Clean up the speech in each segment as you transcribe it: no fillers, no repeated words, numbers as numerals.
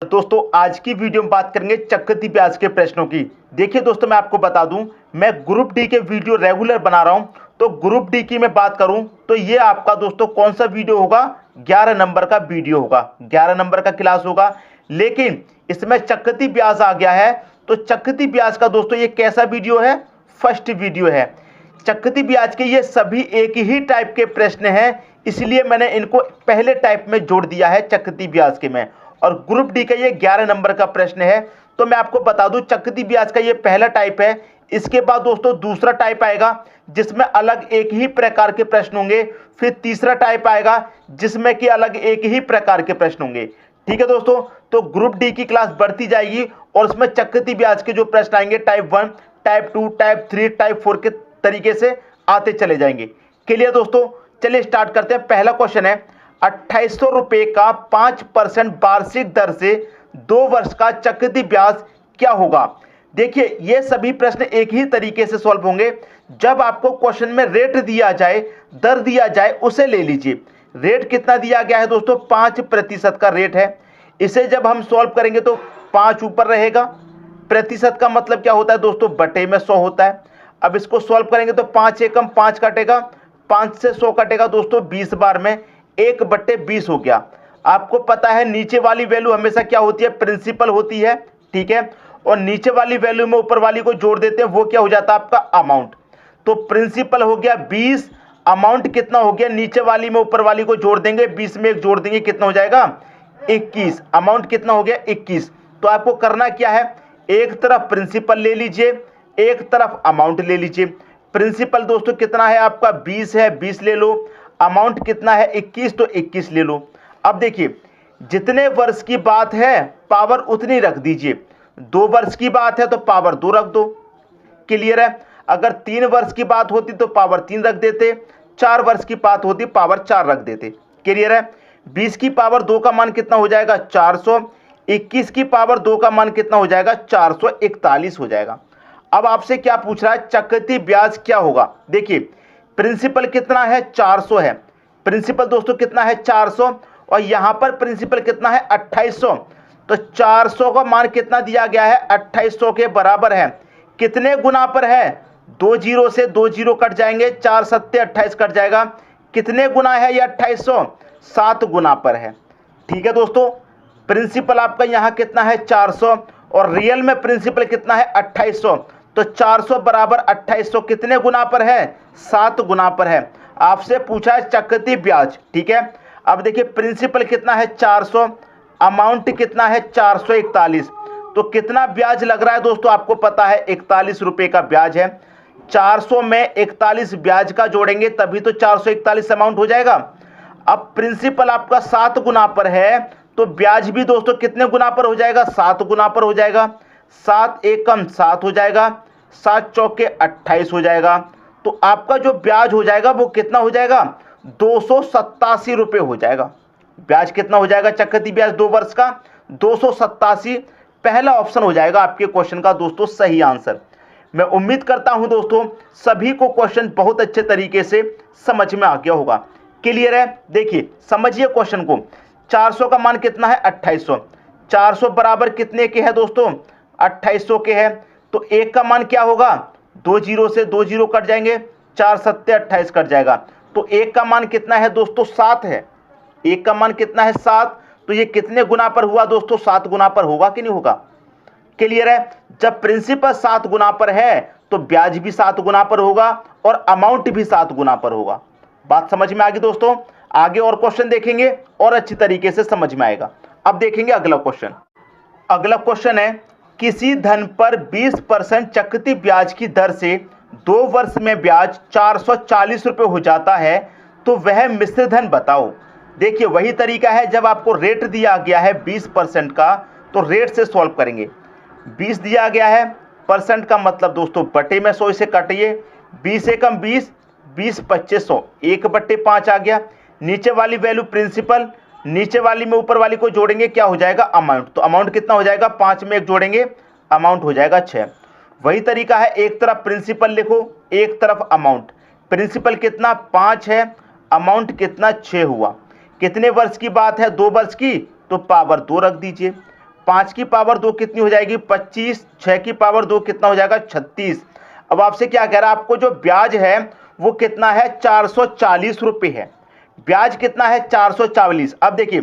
दोस्तों आज की वीडियो में बात करेंगे चक्रवृद्धि ब्याज के प्रश्नों की। देखिए दोस्तों, मैं आपको बता दूं, मैं ग्रुप डी के वीडियो रेगुलर बना रहा हूं। तो ग्रुप डी की मैं बात करूं तो ये आपका दोस्तों कौन सा वीडियो होगा? 11 नंबर का वीडियो होगा, 11 नंबर का क्लास होगा। लेकिन इसमें चक्रवृद्धि ब्याज आ गया है, तो चक्रवृद्धि ब्याज का दोस्तों ये कैसा वीडियो है? फर्स्ट वीडियो है। चक्रवृद्धि ब्याज के ये सभी एक ही टाइप के प्रश्न हैं, इसलिए मैंने इनको पहले टाइप में जोड़ दिया है चक्रवृद्धि ब्याज के में। और ग्रुप डी का ये 11 नंबर का प्रश्न है। तो मैं आपको बता दूं, चक्रवृद्धि ब्याज का ये पहला टाइप है। इसके बाद दोस्तों दूसरा टाइप आएगा जिसमें अलग एक ही प्रकार के प्रश्न होंगे। फिर तीसरा टाइप आएगा जिसमें कि अलग एक ही प्रकार के प्रश्न होंगे। ठीक है दोस्तों, तो ग्रुप डी की क्लास बढ़ती जाएगी और उसमें चक्रवृद्धि ब्याज के जो प्रश्न आएंगे टाइप 1, टाइप 2, टाइप 3, टाइप 4 के तरीके से आते चले जाएंगे। क्लियर दोस्तों, चलिए स्टार्ट करते हैं। पहला क्वेश्चन है, 2800 रुपए का 5% वार्षिक दर से 2 वर्ष का चक्रवृद्धि ब्याज क्या होगा? देखिए, ये सभी प्रश्न एक ही तरीके से सॉल्व होंगे। जब आपको क्वेश्चन में रेट दिया जाए, दर दिया जाए, उसे ले लीजिए। रेट कितना दिया गया है दोस्तों? 5% का रेट है। इसे जब हम सॉल्व करेंगे तो 5 ऊपर रहेगा। प्रतिशत का मतलब क्या होता है दोस्तों? बटे में 100 होता है। अब इसको सॉल्व करेंगे तो 5 एकम 5 कटेगा, 5 से 100 कटेगा दोस्तों 20 बार में, 1/20 हो गया। आपको पता है नीचे वाली वैल्यू हमेशा क्या होती है? प्रिंसिपल होती है। ठीक है, और नीचे वाली वैल्यू में ऊपर वाली को जोड़ देते हैं, वो क्या हो जाता है? आपका अमाउंट। तो प्रिंसिपल हो गया 20, अमाउंट कितना हो गया? नीचे वाली में ऊपर वाली को जोड़ देंगे, 20 में 1 जोड़ देंगे, कितना हो जाएगा? 21। अमाउंट कितना हो गया? 21। तो आपको करना क्या है? एक तरफ प्रिंसिपल ले लीजिए, एक तरफ अमाउंट ले लीजिए। प्रिंसिपल दोस्तों कितना है आपका? 20 है, 20 ले लो। अमाउंट कितना है? 21, तो 21 ले लो। अब देखिए, जितने वर्ष की बात है पावर उतनी रख दीजिए। 2 वर्ष की बात है तो पावर 2 रख दो। क्लियर है? अगर 3 वर्ष की बात होती तो पावर 3 रख देते, 4 वर्ष की बात होती पावर 4 रख देते। क्लियर है? 20 की पावर 2 का मान कितना हो जाएगा? 400। 21 की पावर 2 का मान कितना हो जाएगा? 441 हो जाएगा। अब आपसे क्या पूछ रहा है? चक्रवृद्धि ब्याज क्या होगा? देखिए, प्रिंसिपल कितना है? 400 है। प्रिंसिपल दोस्तों कितना है? 400। और यहां पर प्रिंसिपल कितना है? 2800। तो 400 का मान कितना दिया गया है? 2800 के बराबर है। कितने गुना पर है? 2 जीरो से 2 जीरो कट जाएंगे, 4 सत्ते 28 कट जाएगा। कितने गुना है ये 2800? 7 गुना पर है। ठीक है दोस्तों, प्रिंसिपल आपका यहां कितना है? 400, और रियल में प्रिंसिपल कितना है? 2800। तो 400 बराबर 2800 कितने गुना पर है? 7 गुना पर है। आपसे पूछा है चक्रवृद्धि ब्याज। ठीक है, अब देखिए प्रिंसिपल कितना है? 400, अमाउंट कितना है? 441। तो कितना ब्याज लग रहा है दोस्तों? आपको पता है 41 रुपए का ब्याज है। 400 में 41 ब्याज का जोड़ेंगे तभी तो 441 अमाउंट हो जाएगा। अब प्रिंसिपल आपका 7 गुना पर है, तो ब्याज भी दोस्तों कितने गुना पर हो जाएगा? 7 गुना पर हो जाएगा। 7 एकम 7 हो जाएगा, 7 चौके 28 हो जाएगा। तो आपका जो ब्याज हो जाएगा वो कितना हो जाएगा? 287 रुपए हो जाएगा। ब्याज कितना हो जाएगा? चक्रवृद्धि ब्याज 2 वर्ष का 287। पहला ऑप्शन हो जाएगा आपके क्वेश्चन का दोस्तों सही आंसर। मैं उम्मीद करता हूं दोस्तों सभी को क्वेश्चन बहुत अच्छे तरीके से समझ में आ गया होगा। क्लियर है? देखिए समझिए क्वेश्चन को। 400 का मान कितना है? 2800। 400 बराबर कितने के है दोस्तों? 2800 के है। तो 1 का मान क्या होगा? 2 जीरो से 2 जीरो कट जाएंगे, 4 सत्ते 28 कट जाएगा। तो 1 का मान कितना है दोस्तों? 7 है। 1 का मान कितना है? 7। तो ये कितने गुना पर हुआ दोस्तों? 7 गुना पर होगा कि नहीं होगा? क्लियर है? जब प्रिंसिपल 7 गुना पर है तो ब्याज भी 7 गुना पर होगा और अमाउंट भी 7 गुना पर होगा। बात समझ में आ गई दोस्तों? आगे और क्वेश्चन देखेंगे और अच्छी तरीके से समझ में आएगा। अब देखेंगे अगला क्वेश्चन। अगला क्वेश्चन है, किसी धन पर 20% चक्रवृद्धि ब्याज की दर से 2 वर्ष में ब्याज 440 रुपए हो जाता है, तो वह मिश्र धन बताओ। देखिए वही तरीका है, जब आपको रेट दिया गया है 20% का तो रेट से सॉल्व करेंगे। 20 दिया गया है, परसेंट का मतलब दोस्तों बटे में 100 से काटिए। 20 एकम 20, 20 25 100, 1/5 आ गया। नीचे वाली वैल्यू प्रिंसिपल, नीचे वाली में ऊपर वाली को जोड़ेंगे, क्या हो जाएगा? अमाउंट। तो अमाउंट कितना हो जाएगा? 5 में 1 जोड़ेंगे, अमाउंट हो जाएगा 6। वही तरीका है, एक तरफ प्रिंसिपल लिखो, एक तरफ अमाउंट। प्रिंसिपल कितना? 5 है, अमाउंट कितना? 6 हुआ। कितने वर्ष की बात है? 2 वर्ष की, तो पावर 2 रख दीजिए। 5 की पावर 2 कितनी हो जाएगी 25, 6 की पावर 2 कितना हो जाएगा 36। अब आपसे क्या कह रहा है, आपको जो ब्याज है वो कितना है 440 रुपये है। ब्याज कितना है 440। अब देखिए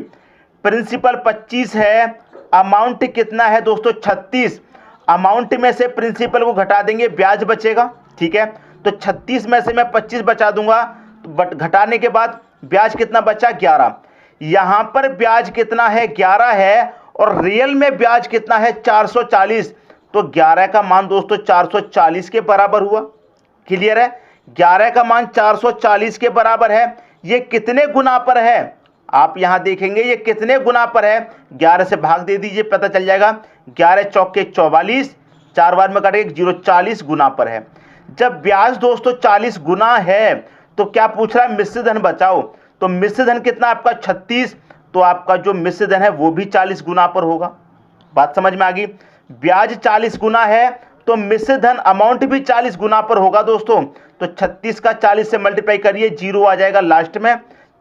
प्रिंसिपल 25 है, अमाउंट कितना है दोस्तों 36। अमाउंट में से प्रिंसिपल को घटा देंगे, ब्याज बचेगा, ठीक है। तो 36 में से मैं 25 बचा दूंगा, बट घटाने के बाद ब्याज कितना बचा 11। यहां पर ब्याज कितना है 11 है और रियल में ब्याज कितना है 440। तो 11 का मान दोस्तों 440 के बराबर हुआ। क्लियर है, 11 का मान 440 के बराबर है। ये कितने गुना पर है आप यहां देखेंगे, ये कितने गुना पर है, 11 से भाग दे दीजिए पता चल जाएगा। 11 चौके 44, 4 बार में काटेंगे 0, 40 गुना पर है। जब ब्याज दोस्तों 40 गुना है तो क्या पूछ रहा है मिश्र धन बचाओ। तो मिश्र धन कितना आपका 36, तो आपका जो मिश्र धन है वो भी 40 गुना पर होगा। बात समझ में आ गई। ब्याज 40 गुना है तो मिश्र धन अमाउंट भी 40 गुना पर होगा दोस्तों। तो 36 का 40 से मल्टीप्लाई करिए, 0 आ जाएगा लास्ट में।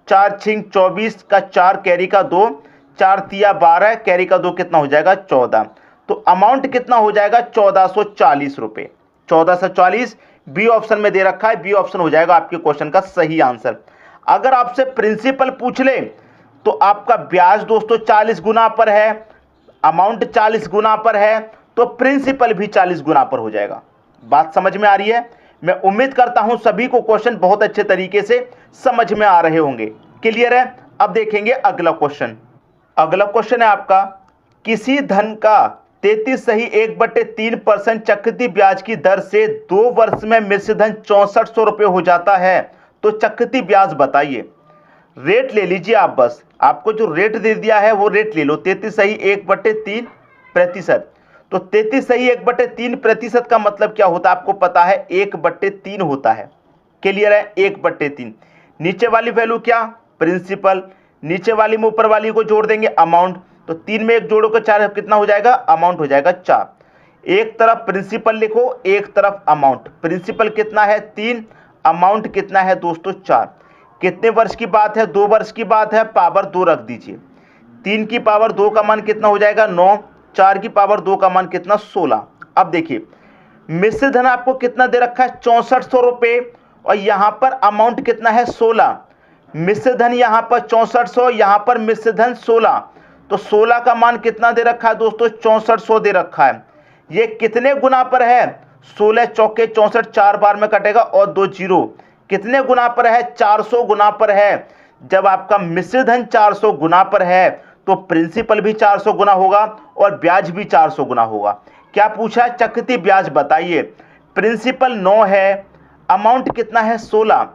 4 छिंग 24 का 4 कैरी का 2, 4 तिया 12 कैरी का 2 कितना हो जाएगा 14। तो अमाउंट कितना हो जाएगा 1440 रुपये। 1440 बी ऑप्शन में दे रखा है, बी ऑप्शन हो जाएगा आपके क्वेश्चन का सही आंसर। अगर आपसे प्रिंसिपल पूछ ले तो आपका ब्याज दोस्तों 40 गुना पर है, अमाउंट 40 गुना पर है, तो प्रिंसिपल भी 40 गुना पर हो जाएगा। बात समझ में आ रही है। मैं उम्मीद करता हूं सभी को क्वेश्चन बहुत अच्छे तरीके से समझ में आ रहे होंगे। क्लियर है। अब देखेंगे अगला क्वेश्चन। अगला क्वेश्चन है आपका, किसी धन का 33 सही 1/3% चक्रवृद्धि ब्याज की दर से 2 वर्ष में मिश्र धन 6400 रुपये हो जाता है, तो चक्रवृद्धि ब्याज बताइए। रेट ले लीजिए आप, बस आपको जो रेट दे दिया है वो रेट ले लो। 33 सही 1/3%। तो 33 सही 1/3% का मतलब क्या होता है आपको पता है, 1/3 होता है। क्लियर है, 1/3। नीचे वाली वैल्यू क्या प्रिंसिपल, नीचे वाली में ऊपर वाली को जोड़ देंगे अमाउंट। तो 3 में 1 जोड़ो को 4 कितना हो जाएगा, अमाउंट हो जाएगा 4। एक तरफ प्रिंसिपल लिखो, एक तरफ अमाउंट। प्रिंसिपल कितना है 3, अमाउंट कितना है दोस्तों 4। कितने वर्ष की बात है, 2 वर्ष की बात है, पावर 2 रख दीजिए। 3 की पावर 2 का मान कितना हो जाएगा 9, 4 की पावर 2 का मान कितना 16। अब देखिए मिश्र धन आपको कितना दे रखा है 6400 रुपये और यहां पर अमाउंट कितना है 16। मिश्र धन यहां पर 6400, यहां पर मिश्र धन 16। तो 16 का मान कितना दे रखा है दोस्तों 6400 दे रखा है। ये कितने गुना पर है, 16 चौके 64, 4 बार में कटेगा और 2 जीरो। कितने गुना पर है 400 गुना पर है। जब आपका मिश्र धन 400 गुना पर है तो प्रिंसिपल भी 400 गुना होगा और ब्याज भी 400 गुना होगा। क्या पूछा है चक्रवृद्धि ब्याज बताइए। प्रिंसिपल 9 है, अमाउंट कितना है 16।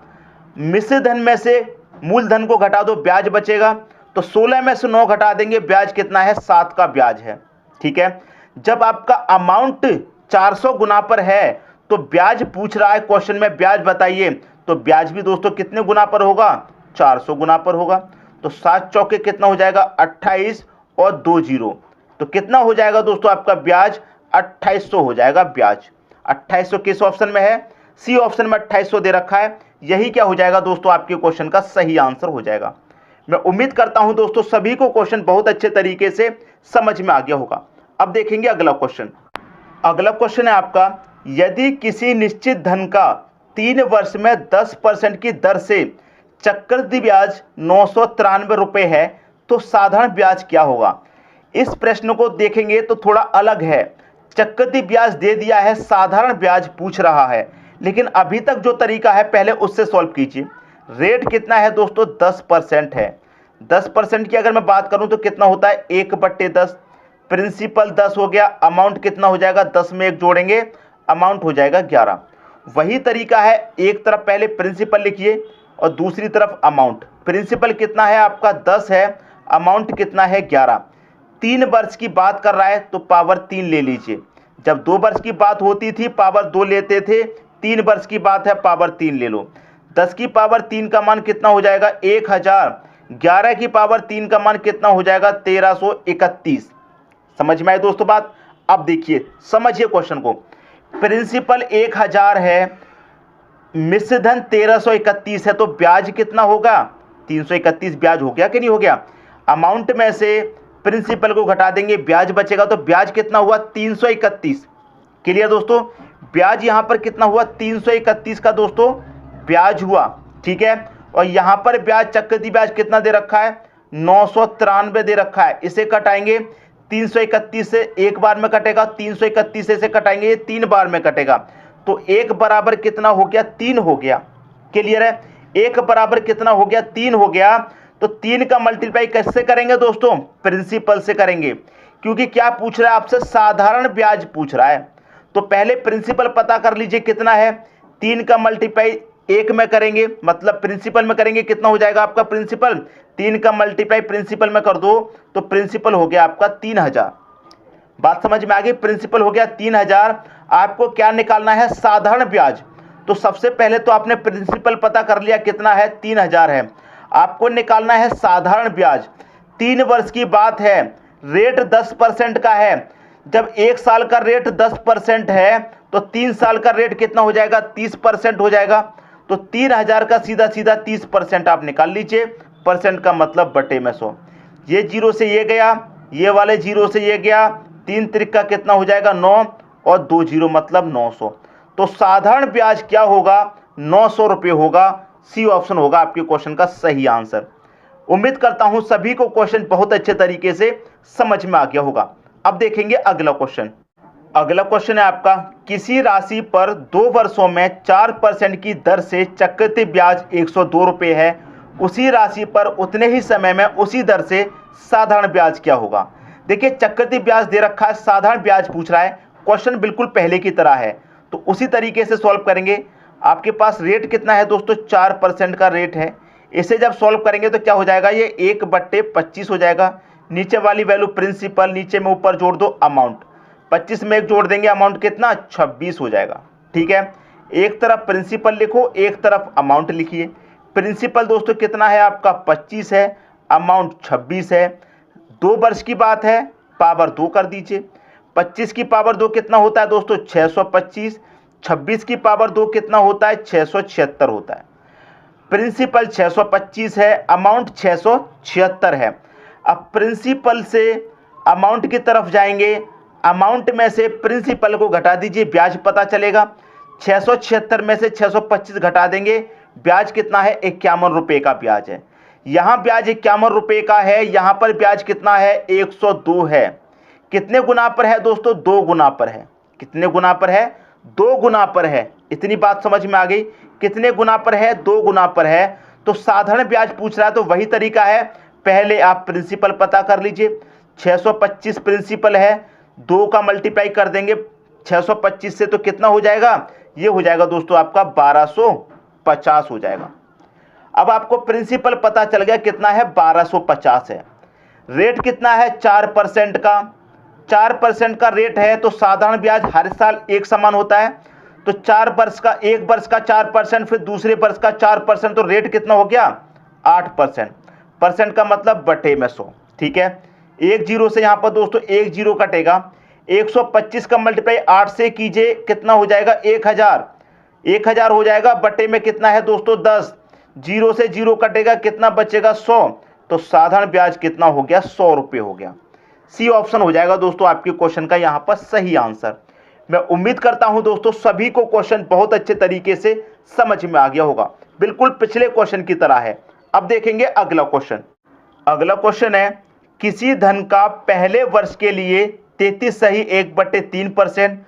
मिश्र धन में से मूलधन को घटा दो, ब्याज बचेगा। तो 16 में से 9 घटा देंगे, ब्याज कितना है 7 का ब्याज है। ठीक है। जब आपका अमाउंट 400 गुना पर है तो ब्याज पूछ रहा है क्वेश्चन में, ब्याज बताइए। तो ब्याज भी दोस्तों कितने गुना पर होगा 400 गुना पर होगा। तो 7 चौके कितना हो जाएगा 28 और 2 जीरो। तो कितना हो जाएगा दोस्तों आपका ब्याज 2800 हो जाएगा ब्याज। 2800 किस ऑप्शन में है, सी ऑप्शन में 2800 दे रखा है। यही क्या हो जाएगा दोस्तों आपके क्वेश्चन का सही आंसर हो जाएगा। मैं उम्मीद करता हूं दोस्तों सभी को क्वेश्चन बहुत अच्छे तरीके से समझ में आ गया होगा। अब देखेंगे अगला क्वेश्चन। अगला क्वेश्चन है आपका, यदि किसी निश्चित धन का 3 वर्ष में 10% की दर से चक्रवृद्धि ब्याज 993 रुपये है तो साधारण ब्याज क्या होगा। इस प्रश्न को देखेंगे तो थोड़ा अलग है। चक्रवृद्धि ब्याज दे दिया है, साधारण ब्याज पूछ रहा है, लेकिन अभी तक जो तरीका है पहले उससे सॉल्व कीजिए। रेट कितना है दोस्तों 10% है। 10% की अगर मैं बात करूं तो कितना होता है 1/10। प्रिंसिपल 10 हो गया, अमाउंट कितना हो जाएगा 10 में 1 जोड़ेंगे, अमाउंट हो जाएगा 11। वही तरीका है, एक तरफ पहले प्रिंसिपल लिखिए और दूसरी तरफ अमाउंट। प्रिंसिपल कितना है आपका 10 है, अमाउंट कितना है 11। 3 वर्ष की बात कर रहा है तो पावर 3 ले लीजिए। जब 2 वर्ष की बात होती थी पावर 2 लेते थे, 3 वर्ष की बात है पावर 3 ले लो। 10 की पावर 3 का मान कितना हो जाएगा 1000। 11 की पावर 3 का मान कितना हो जाएगा 1331। समझ में आए दोस्तों बात। अब देखिए समझिए क्वेश्चन को। प्रिंसिपल 1000 है, मिश्र धन 1331 है, तो ब्याज कितना होगा 331 ब्याज हो गया कि नहीं हो गया। अमाउंट में से प्रिंसिपल को घटा देंगे, ब्याज बचेगा। तो ब्याज कितना हुआ 331। क्लियर दोस्तों, ब्याज यहां पर कितना हुआ 331 का दोस्तों ब्याज हुआ। ठीक है, और यहां पर ब्याज चक्रवृद्धि ब्याज कितना दे रखा है 993 दे रखा है। इसे कटाएंगे 331 से, एक बार में कटेगा, 331 से कटाएंगे, ये 3 बार में कटेगा। तो एक बराबर कितना हो गया 3 हो गया। क्लियर है, एक बराबर कितना हो गया 3 हो गया। तो 3 का मल्टीप्लाई कैसे करेंगे दोस्तों, प्रिंसिपल से करेंगे, क्योंकि क्या पूछ रहा है आपसे, साधारण ब्याज पूछ रहा है। तो पहले प्रिंसिपल पता कर लीजिए कितना है, 3 का मल्टीप्लाई 1 में करेंगे, मतलब प्रिंसिपल में करेंगे, कितना हो जाएगा आपका प्रिंसिपल, 3 का मल्टीप्लाई प्रिंसिपल में कर दो तो प्रिंसिपल हो गया आपका 3000। बात समझ में आ गई, प्रिंसिपल हो गया 3000। आपको क्या निकालना है, साधारण ब्याज। तो सबसे पहले तो आपने प्रिंसिपल पता कर लिया कितना है 3000 है, आपको निकालना है साधारण ब्याज। 3 वर्ष की बात है, रेट 10% का है। जब 1 साल का रेट 10% है तो 3 साल का रेट कितना हो जाएगा 30% हो जाएगा। तो 3000 का सीधा सीधा 30% आप निकाल लीजिए, परसेंट का मतलब बटे में 100। ये 0 से ये गया, ये वाले 0 से ये गया, 3 त्रिक का कितना हो जाएगा 9 और 2 0 मतलब 900। तो साधारण ब्याज क्या होगा 900 रुपये होगा। सी ऑप्शन होगा आपके क्वेश्चन का सही आंसर। उम्मीद करता हूं सभी को क्वेश्चन बहुत अच्छे तरीके से समझ में आ गया होगा। अब देखेंगे अगला क्वेश्चन। अगला क्वेश्चन है आपका, किसी राशि पर 2 वर्षों में 4% की दर से चक्रवृद्धि ब्याज 102 रुपये है, उसी राशि पर उतने ही समय में उसी दर से साधारण ब्याज क्या होगा। देखिए चक्रवृद्धि ब्याज दे रखा है, साधारण ब्याज पूछ रहा है, क्वेश्चन बिल्कुल पहले की तरह है, तो उसी तरीके से सॉल्व करेंगे। आपके पास रेट कितना है दोस्तों 4% का रेट है। इसे जब सॉल्व करेंगे तो क्या हो जाएगा, ये 1/25 हो जाएगा। नीचे वाली वैल्यू प्रिंसिपल, नीचे में ऊपर जोड़ दो अमाउंट, 25 में 1 जोड़ देंगे, अमाउंट कितना 26 हो जाएगा। ठीक है, एक तरफ प्रिंसिपल लिखो, एक तरफ अमाउंट लिखिए। प्रिंसिपल दोस्तों कितना है आपका 25 है, अमाउंट 26 है। 2 वर्ष की बात है, पावर 2 कर दीजिए। 25 की पावर 2 कितना होता है दोस्तों 625, 26 की पावर 2 कितना होता है 676 होता है। प्रिंसिपल 625 है, अमाउंट 676 है। अब प्रिंसिपल से अमाउंट की तरफ जाएंगे, अमाउंट में से प्रिंसिपल को घटा दीजिए, ब्याज पता चलेगा। 676 में से 625 घटा देंगे, ब्याज कितना है 51 रुपये का ब्याज है। यहाँ ब्याज 51 रुपये का है, यहाँ पर ब्याज कितना है 102 है। कितने गुना पर है दोस्तों 2 गुना पर है। कितने गुना पर है 2 गुना पर है। इतनी बात समझ में आ गई, कितने गुना पर है 2 गुना पर है। तो साधारण ब्याज पूछ रहा है तो वही तरीका है, पहले आप प्रिंसिपल पता कर लीजिए। 625 प्रिंसिपल है, 2 का मल्टीप्लाई कर देंगे 625 से तो कितना हो जाएगा, ये हो जाएगा दोस्तों आपका 1250 हो जाएगा। अब आपको प्रिंसिपल पता चल गया कितना है 1250 है। रेट कितना है 4% का, 4% का रेट है तो साधारण ब्याज हर साल एक समान होता है। तो 4 वर्ष का, 1 वर्ष का 4%, फिर दूसरे वर्ष का 4%, तो रेट कितना हो गया 8%। परसेंट का मतलब बटे में 100। ठीक है, 1 0 से यहाँ पर दोस्तों 1 0 कटेगा। 125 का मल्टीप्लाई 8 से कीजिए, कितना हो जाएगा 1000। 1000 हो जाएगा, बटे में कितना है दोस्तों 10। 0 से 0 कटेगा, कितना बचेगा 100। तो साधारण ब्याज कितना हो गया 100 रुपये हो गया। सी ऑप्शन हो जाएगा दोस्तों आपके क्वेश्चन का यहाँ पर सही आंसर। मैं उम्मीद करता हूं दोस्तों सभी को क्वेश्चन बहुत अच्छे तरीके से समझ में आ गया होगा, बिल्कुल पिछले क्वेश्चन की तरह है। अब देखेंगे अगला क्वेश्चन। अगला क्वेश्चन है, किसी धन का पहले वर्ष के लिए 33 सही 1/3%,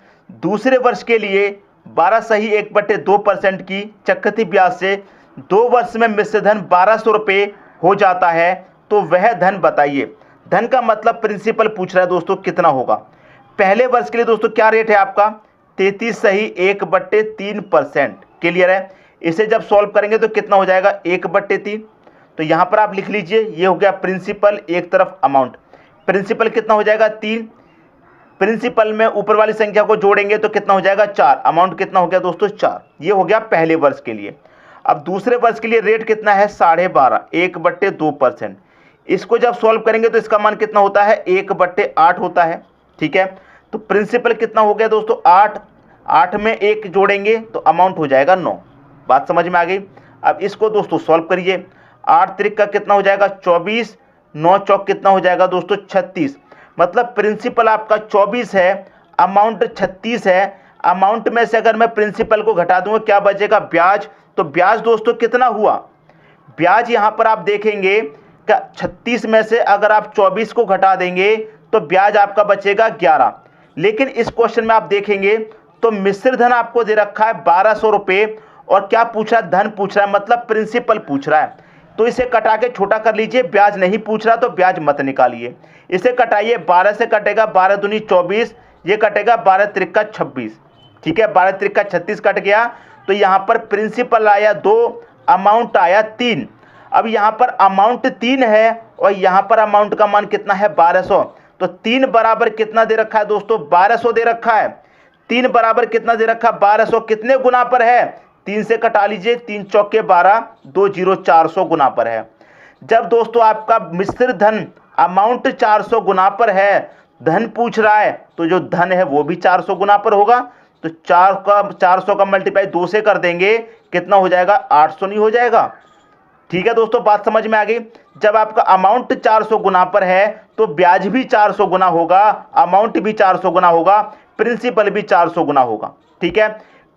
दूसरे वर्ष के लिए 12 सही 1/2% की चक्रवृद्धि ब्याज से 2 वर्ष में मिश्र धन 1200 रुपये हो जाता है, तो वह धन बताइए। धन का मतलब प्रिंसिपल पूछ रहा है दोस्तों कितना होगा। पहले वर्ष के लिए दोस्तों क्या रेट है आपका 33 सही 1/3%। क्लियर है, इसे जब सॉल्व करेंगे तो कितना हो जाएगा 1/3। तो यहां पर आप लिख लीजिए, ये हो गया प्रिंसिपल, एक तरफ अमाउंट। प्रिंसिपल कितना हो जाएगा 3, प्रिंसिपल में ऊपर वाली संख्या को जोड़ेंगे तो कितना हो जाएगा 4, अमाउंट कितना हो गया दोस्तों 4। ये हो गया पहले वर्ष के लिए। अब दूसरे वर्ष के लिए रेट कितना है 12.5, 1/2%। इसको जब सॉल्व करेंगे तो इसका मान कितना होता है 1/8 होता है। ठीक है, तो प्रिंसिपल कितना हो गया दोस्तों 8, 8 में 1 जोड़ेंगे तो अमाउंट हो जाएगा 9। बात समझ में आ गई। अब इसको दोस्तों सॉल्व करिए, 8 त्रिक का कितना हो जाएगा 24, 9 चौक कितना हो जाएगा दोस्तों 36। मतलब प्रिंसिपल आपका 24 है, अमाउंट 36 है। अमाउंट में से अगर मैं प्रिंसिपल को घटा दूंगा क्या बचेगा, ब्याज। तो ब्याज दोस्तों कितना हुआ, ब्याज यहां पर आप देखेंगे 36 में से अगर आप 24 को घटा देंगे तो ब्याज आपका बचेगा 11। लेकिन इस क्वेश्चन में आप देखेंगे तो मिश्र धन आपको दे रखा है 1200 रुपये, और क्या पूछ रहा है, धन पूछ रहा है, मतलब प्रिंसिपल पूछ रहा है। तो इसे कटा के छोटा कर लीजिए, ब्याज नहीं पूछ रहा तो ब्याज मत निकालिए। इसे कटाइए, 12 से कटेगा 12 दूनी 24, ये कटेगा 12 त्रिका 26। ठीक है, 12 त्रिका 36 कट गया। तो यहाँ पर प्रिंसिपल आया 2, अमाउंट आया 3। अब यहाँ पर अमाउंट 3 है और यहाँ पर अमाउंट का मान कितना है 1200। तो 3 बराबर कितना दे रखा है दोस्तों, 1200 दे रखा है। 3 बराबर कितना दे रखा है 1200, कितने गुना पर है, 3 से कटा लीजिए, 3 चौके 12, 2 0 400 गुना पर है। जब दोस्तों आपका मिश्र धन अमाउंट 400 गुना पर है, धन पूछ रहा है, तो जो धन है वो भी 400 गुना पर होगा। तो 400 का मल्टीप्लाई 2 से कर देंगे, कितना हो जाएगा 800 नहीं हो जाएगा। ठीक है दोस्तों, बात समझ में आ गई। जब आपका अमाउंट 400 गुना पर है तो ब्याज भी 400 गुना होगा, अमाउंट भी 400 गुना होगा, प्रिंसिपल भी 400 गुना होगा। ठीक है,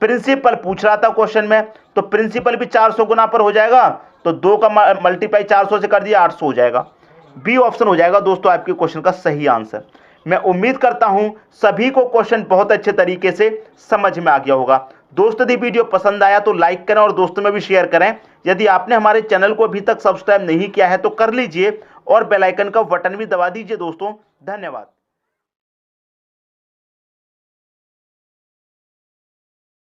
प्रिंसिपल पूछ रहा था क्वेश्चन में, तो प्रिंसिपल भी 400 गुना पर हो जाएगा। तो 2 का मल्टीप्लाई 400 से कर दिया, 800 हो जाएगा। बी ऑप्शन हो जाएगा दोस्तों आपके क्वेश्चन का सही आंसर। मैं उम्मीद करता हूं सभी को क्वेश्चन बहुत अच्छे तरीके से समझ में आ गया होगा। दोस्तों यदि वीडियो पसंद आया तो लाइक करें और दोस्तों में भी शेयर करें। यदि आपने हमारे चैनल को अभी तक सब्सक्राइब नहीं किया है तो कर लीजिए और बेल आइकन का बटन भी दबा दीजिए दोस्तों। धन्यवाद।